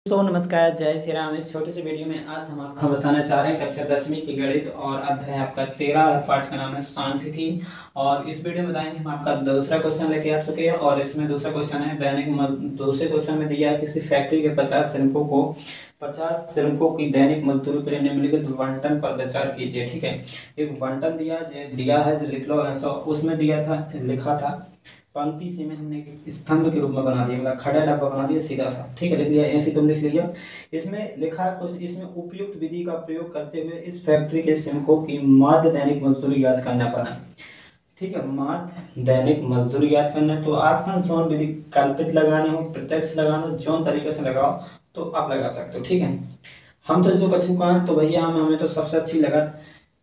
तो नमस्कार, जय श्री राम। इस छोटे से वीडियो में आज हम आपको बताना चाह रहे हैं कक्षा 10वीं की गणित और अध्याय आपका 13 पाठ का नाम है सांख्यिकी। और इस वीडियो में बताएंगे हम आपका दूसरा क्वेश्चन लेके आ चुके हैं। और इसमें दूसरा क्वेश्चन है दूसरे क्वेश्चन में दिया है किसी फैक्ट्री के 50 श्रमिकों की दैनिक मजदूरी पर निम्नलिखित बंटन पर विचार कीजिए। ठीक है, एक बंटन दिया है जो लिख लो। उसमें लिखा था पंक्ति से में हमने स्तंभ के रूप में बना दिया, मतलब खड़ा डब्बा बना दिया सीधा सा। ठीक है, लिख लिया, ऐसे तुम लिख लिया। इसमें लिखा है कुछ, इसमें उपयुक्त विधि का प्रयोग करते हुए इस फैक्ट्री के श्रमिकों की माध्य दैनिक मजदूरी ज्ञात करना पड़ा। ठीक है, माध्य दैनिक मजदूरी ज्ञात करना। तो आपका जौन विधि कल्पित लगाने हो, प्रत्यक्ष लगाना हो, जौन तरीके से लगाओ तो आप लगा सकते हो। ठीक है, हम तो जो कछु का है तो भैया हमें तो सबसे अच्छी लगा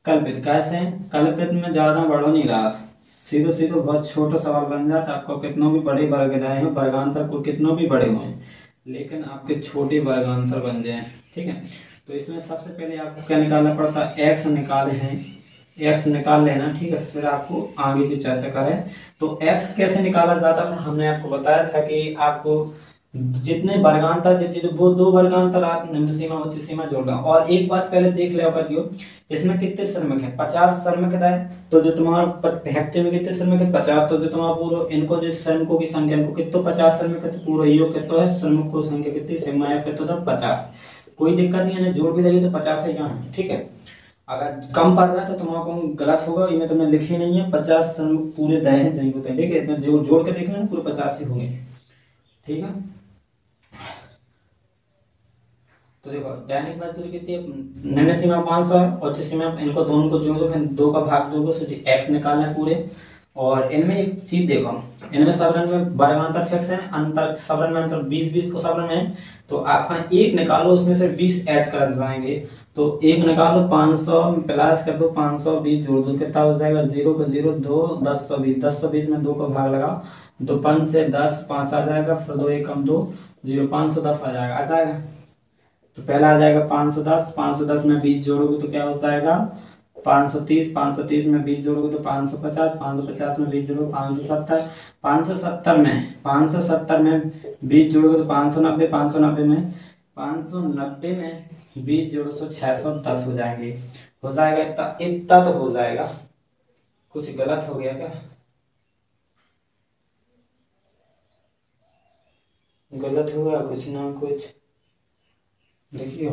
कल्पित। कैसे? कल्पित में ज्यादा बढ़ो नहीं रहा था, सीधे सीधे बहुत छोटा सवाल बन जाता। आपको कितनों भी बड़े वर्ग आए हैं, वर्गांतर को कितनों भी बड़े हुए लेकिन आपके छोटे वर्गांतर बन जाए। ठीक है, तो इसमें सबसे पहले आपको क्या निकालना पड़ता है? एक्स निकाल लेना। ठीक है, फिर आपको आगे की चर्चा करें। तो एक्स कैसे निकाला जाता था, हमने आपको बताया था कि आपको जितने वर्गांतर देते वो दो वर्गांतर आप निम्न सीमा उच्च सीमा जोड़ लो। और एक बात पहले देख लिया करियो, इसमें कितने श्रमिक है? 50 श्रमिक है। तो जो तुम्हारा फैक्ट्री में कितने श्रमिक है? 50। तो जो तुम्हारा पूरा इनको जो श्रमिकों की संख्या इनको कितने 50 श्रमिक है, तो पूरा योग कितना है? श्रमिकों की संख्या कितनी? सिग्मा एफ कितना था? 50। कोई दिक्कत नहीं है, जोड़ भी लगी तो 50 है यहाँ। ठीक है, अगर कम पड़ रहा है तो तुम्हारा को गलत होगा, इनमें तुमने लिखी नहीं है। 50 श्रमिक पूरे दे हैं सही होते हैं। ठीक है, इसमें जोड़ के देखना पूरे 50 ही होंगे। ठीक है, तो देखो दैनिक मजदूरी कितनी है? निम्न सीमा 500 है और उच्च सीमा, इनको दोनों को जोड़ दो, फिर 2 का भाग दोगे तो एक्स निकालना है पूरे। और इनमें एक चीज देखो, इनमें सबरन में वर्गांतर फिक्स है, अंतर सबरन में अंतर 20 को सबरन में। तो आपका एक निकालो, उसमें फिर 20 ऐड कर जाएंगे। तो एक निकालो, 500 प्लस कर दो, 520 जोड़ दो, कितना हो जाएगा? 0 का 0 2, 1020 में 2 का भाग लगाओ, 2 5 से 10, 5 आ जाएगा, फिर 2 1 कम 2 0, 510 आ जाएगा। तो पहला आ जाएगा 510 में 20 जोड़ोगे तो क्या हो जाएगा? 530 में 20 जोड़ोगे तो 550 में 20 जोड़ोगे 570 में 20 जोड़ोगे तो 590 में 20 जोड़ो तो 610 हो जाएंगे। हो जाएगा इतना तो हो जाएगा। कुछ गलत हो गया क्या? गलत हो गया कुछ ना कुछ। देखियो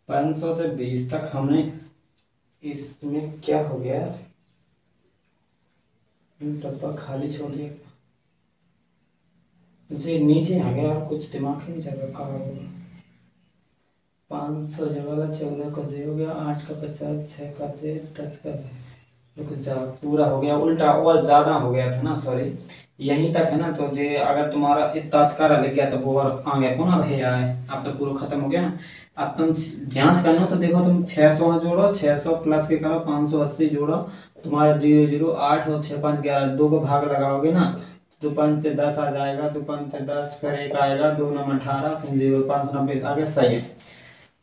500 से 20 तक हमने, इसमें क्या हो गया? डब्बा खाली छोड़ दिया, मुझे नीचे आ गया, कुछ दिमाग ही नहीं चल रहा। कहाँ होगा? 500 जगह 14 का जे हो गया, 8 का 50, 6 का जे, 10 का रुक जा, पूरा हो गया उल्टा और ज्यादा हो गया था ना, सॉरी। यहीं तक है ना, तो जे अगर तुम्हारा तात्काल लिख गया तो वो और आ गया कौन? अब भैया है, अब तो पूरा खत्म हो गया ना। अब तुम जांच करना तो देखो, तुम 600 जोड़ो, 600 प्लस के करो 580 जोड़ो, तुम्हारा 0 0 8 और 6 5 11, 2 को भाग लगाओगे ना, 2 5 से 10 आ जाएगा, 2 5 से 10, फिर 1 आएगा, 2 9 18, फिर 0 590 आ गया, सही है।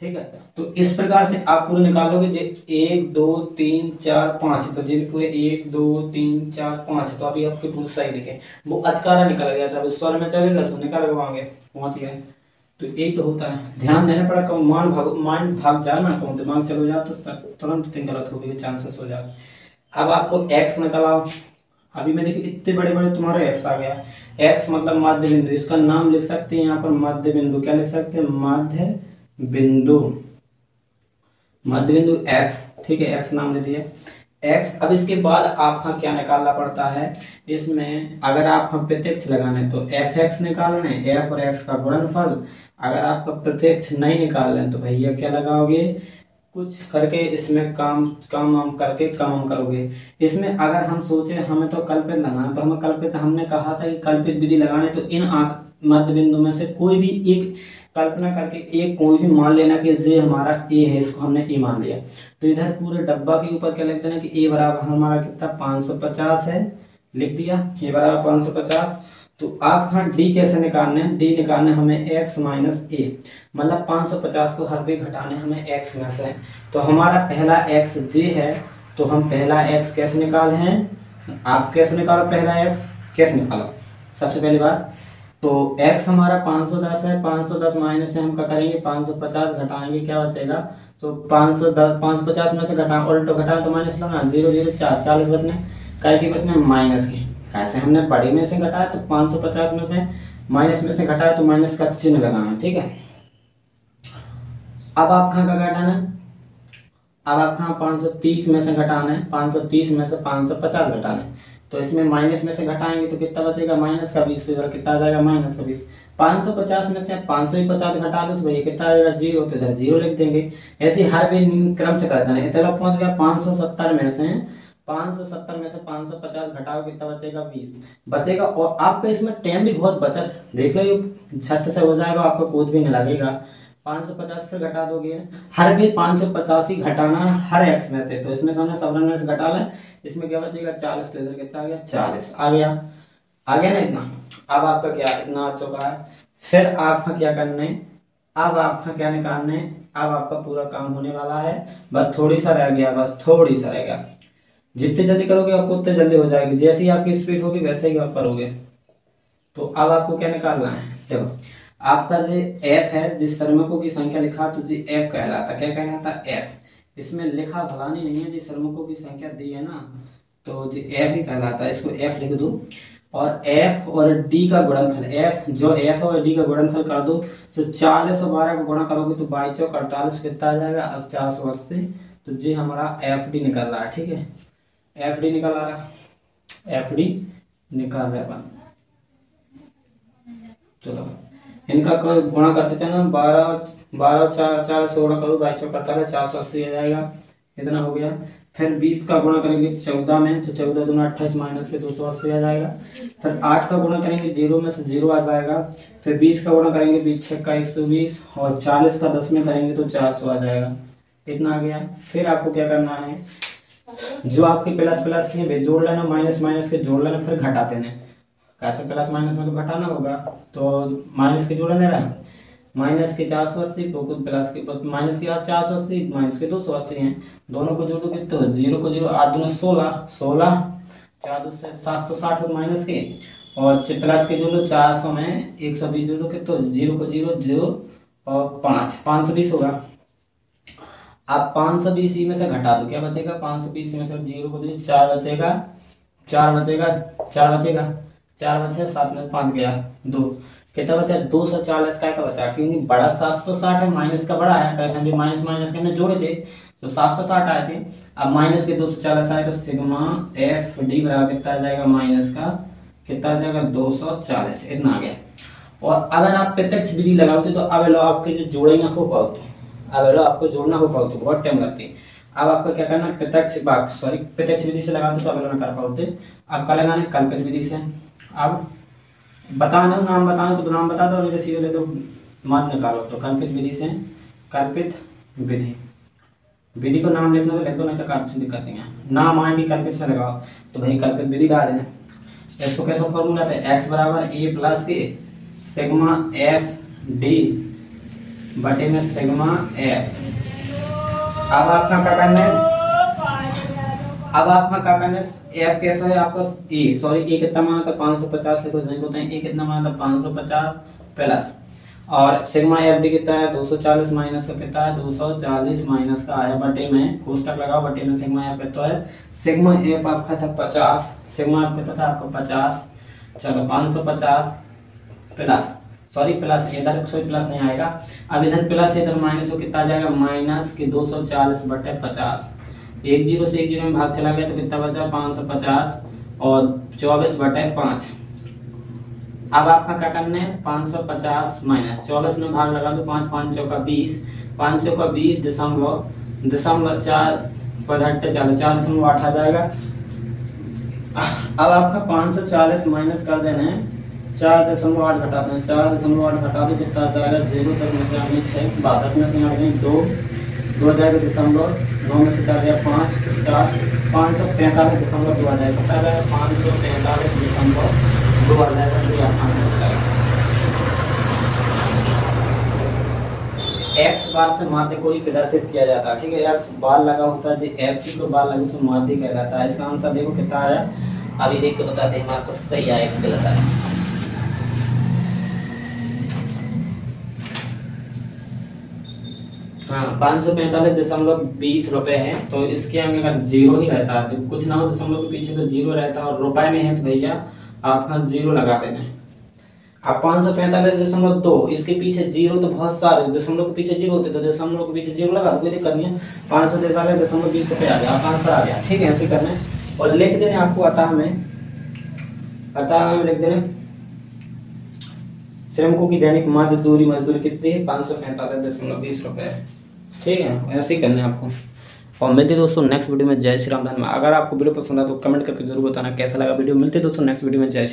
ठीक है, तो इस प्रकार से आप पूरे निकालोगे। जे 1 2 3 4 5, तो जे पूरे 1 2 3 4 5, तो अभी आपके पूरे सही लिखे। वो अतकारा निकल गया था, स्वर में चलेगा तो निकल गए, पहुंच गए। तो एक तो होता है, ध्यान देना पड़ा। कम मान भाग जाना, कम दिमाग चलो जाओ तो तुरंत गलत होने के चांसेस हो जाते। अब आपको एक्स निकालो। अभी मैं देखिए इतने बड़े बड़े तुम्हारा एक्स आ गया। एक्स मतलब माध्य बिंदु, इसका नाम लिख सकते हैं यहाँ पर माध्य बिंदु। क्या लिख सकते हैं? माध्य बिंदु एक्स। ठीक है, एक्स नाम दे दिए एक्स। अब इसके बाद आपका क्या निकालना पड़ता है? इसमें अगर आपका प्रत्यक्ष लगाना है तो एफ एक्स निकालना है, एफ और एक्स का गुणनफल। अगर आपका प्रत्यक्ष नहीं निकालना है तो भैया क्या लगाओगे? कुछ करके इसमें काम करके कम करोगे। इसमें अगर हम सोचे हमें तो कल्पित लगाना, तो हमें कल्पित, हमने कहा था कि कल्पित विधि लगाने, तो इन मध्य बिंदु में से कोई भी एक कल्पना करके एक कोई भी मान लेना कि ये हमारा ए है, इसको हमने ए मान लिया। तो इधर पूरे डब्बा के ऊपर क्या लिख देना कि ए बराबर हमारा कितना? 550 है, लिख दिया ए बराबर 550। तो आपका डी कैसे निकालने? डी निकालने हमें एक्स माइनस ए, मतलब 550 को हर पे घटाने हमें एक्स में से। तो हमारा पहला एक्स जे है, तो हम पहला एक्स कैसे निकाले हैं? आप कैसे निकालो? पहला एक्स कैसे निकालो? सबसे पहली बात तो x हमारा 510 है, 510 माइनस से हम क्या करेंगे 550 घटाएंगे, क्या बचेगा, तो 510 550 में से घटा उल्टो घटा तो माइनस लगाना, 0 0 4 40 बचने, काय की बचने माइनस के, ऐसे हमने बड़ी में से घटाया तो 550 में से माइनस में से घटाया तो माइनस का चिन्ह लगाना, ठीक है। अब आप कहाँ का घटाना है, अब आप कहाँ 530 में से घटाना है, 530 में से 550 घटाना है, तो इसमें माइनस में से घटाएंगे तो कितना बचेगा माइनस का 20, इधर कितना आ जाएगा माइनस का 20। 550 में से 550 घटा दो तो भैया कितना आ जाएगा 0, तो इधर 0 लिख देंगे। ऐसे हर भी क्रम से कर देना है। इतना पहुंच गया 570 में से 550 घटाओ कितना बचेगा 20 बचेगा। और आपका इसमें टाइम भी बहुत बचत, देख लो ये झट से हो जाएगा, आपको कोड भी नहीं लगेगा। 550 फिर घटा दोगे, हर भी 550 ही घटाना हर एक्स में से, तो इसमें हमने सब में से घटा लिया, इसमें क्या बचेगा 40, लेकर कितना आ गया 40 आ गया ना इतना। अब आपका क्या इतना आ चुका है, फिर आपका क्या करना है, अब आपका क्या निकालना है, अब आपका पूरा काम होने वाला है, बस थोड़ी सा रह गया, बस थोड़ी सा रह गया। जितने जल्दी करोगे आपको उतने जल्दी हो जाएगी, जैसे ही आपकी स्पीड होगी वैसे ही आप करोगे। तो अब आपको क्या निकालना है, देखो आपका जो f है, जिस श्रमिकों की संख्या लिखा तो जी f कहलाता, क्या कहलाता f, इसमें लिखा भलानी नहीं है, जिस श्रमिकों की संख्या दी है ना तो जी f ही कहलाता है, इसको f लिख दो। और f और d का गुणनफल, f जो f और d का गुणनफल कर दो, तो 40 और 12 का गुणा करोगे तो 22 और 48 कितना आ जाएगा 480, तो जी हमारा fd निकल रहा है, ठीक है, fd निकल आ रहा है, fd निकल रहा है। चलो इनका गुणा करते चलना, 12 4 16 करो, 22 48 480 आ जाएगा, इतना हो गया। फिर 20 का गुणा करेंगे 14 में, तो 14 दूना 28 माइनस के 280 आ जाएगा। फिर 8 का गुणा करेंगे 0 में से 0 आ जाएगा। फिर 20 का गुणा करेंगे 20 6 का 120, और 40 का 10 में करेंगे तो 400 आ जाएगा, इतना आ गया। फिर आपको क्या करना है, जो आपके प्लस प्लस की है जोड़ लेना, माइनस माइनस के जोड़ लेना, फिर घटा देना। कैसे प्लस माइनस में तो घटाना होगा, तो माइनस के जोड़ने रहा, माइनस के 480 तो प्लस के माइनस के 480 माइनस के 280 हैं, दोनों को जोड़ो कितने, तो 0 को 0 8 दूना 16 16 4 से 760 माइनस के, और प्लस के जोड़ो 400 में 120 जोड़ो कितने, 0 को 0 0 और 5 520 होगा। आप 520 में से घटा दो, क्या बचेगा 520 में से 0 को 0 4 बचेगा 4 बचेगा 4 बचेगा 4 बचे, 7 में 5 गया 2, कितना बचा 240 का बचा, क्योंकि बड़ा 760 है, माइनस का बड़ा है, कैसे भी माइनस माइनस के हमने जोड़े थे तो 760 आए थे, अब माइनस के 240 आए, तो सिग्मा एफ डी बराबर कितना आ जाएगा माइनस का कितना आ जाएगा 240, इतना आ गया। और अगर आप प्रत्यक्ष विधि लगाओगे तो अब लो आपके जो जोड़ेंगे हो पाओ, तो अब लो आपको जोड़ना हो पाओ तो बहुत टाइम लगती है। अब आपको क्या करना है, प्रत्यक्ष विधि से लगाते तो अब ना कर पाओगे, आपका लगाना है कल्पित विधि से। अब बताना नाम बताना तो नाम बता दो, नहीं तो सीधे ले दो मान निकालो, तो कल्पित विधि से कल्पित विधि, विधि को नाम लिखना तो लिख दो, नहीं तो काफी दिक्कत नहीं है, नाम आए भी कल्पित से लगाओ, तो भाई कल्पित विधि लगा देना। इसको कैसे फॉर्मूला था, x बराबर a प्लस के सिग्मा एफ डी बटे में सिग्मा एफ। अब आपका क्या करना है, अब आपका क्या करना है, एफ कैसा है आपका ए कितना माना था 550 से कुछ नहीं होता है, ए कितना माना था 550 प्लस, और सिग्मा एफ डी कितना है 240 माइनस का कितना है 240 माइनस का आया, बटे में कोष्टक लगाओ, बटे में सिग्मा एफ कितना है, सिग्मा एफ आपका था 50, सिग्मा एफ कितना था आपका 50, चलो 550 प्लस प्लस, इधर कोई प्लस नहीं आएगा, अब इधर प्लस इधर माइनस हो कितना आ जाएगा माइनस के 240 बटे 50, 1 0 से 1 0 में भाग चला गया तो कितना बचा 550 और 24 बटे 5। अब आपका क्या करना है 550 माइनस 24 में भाग लगा दो, 5 5 चौका 20, 5 चौका 20 दशमलव 4 पदहट्टे 4.8 आ जाएगा। अब आपका 540 माइनस कर देना है 4.8 घटा दें, 4.8 घटा दो कितना आ जाएगा 0.6 10 में से 8 2 आ जाएगा दशमलव 9 में से 4 गया 5 4 545.2 आ जाएगा, कितना आ जाएगा 545.2 आ जाएगा। एक्स बार से माध्य को ही प्रदर्शित किया जाता है, ठीक है, एक्स बार लगा होता है, जो एक्स को बार लगे उसमें माध्य कहलाता है। इसका आंसर देखो कितना आया, अभी देख के बता दे आपको सही आया कि गलत आया। हाँ 545.20 है। तो इसके आगे अगर जीरो ही रहता है तो कुछ ना हो, दशमलव के पीछे तो जीरो रहता है, और रुपए में है तो भैया आपका जीरो लगा देना है। अब 545.2 इसके पीछे जीरो तो बहुत सारे, दशमलव के पीछे जीरो होते तो दशमलव के पीछे जीरो लगा, कोई दिक्कत नहीं है। 543.20 आ गया, आपका आंसर आ गया। ठीक है, ऐसे करना है और लिख देने आपको अतः में लिख देने श्रमिकों की दैनिक माध्य दूरी मजदूरी कितनी है, 545.20 ठीक है, ऐसे ही करना है आपको। और मिलते दोस्तों नेक्स्ट वीडियो में। जय श्री राम। धन्यवाद। अगर आपको वीडियो पसंद आए तो कमेंट करके जरूर बताना कैसा लगा वीडियो। मिलते दोस्तों नेक्स्ट वीडियो में। जय श्री राम।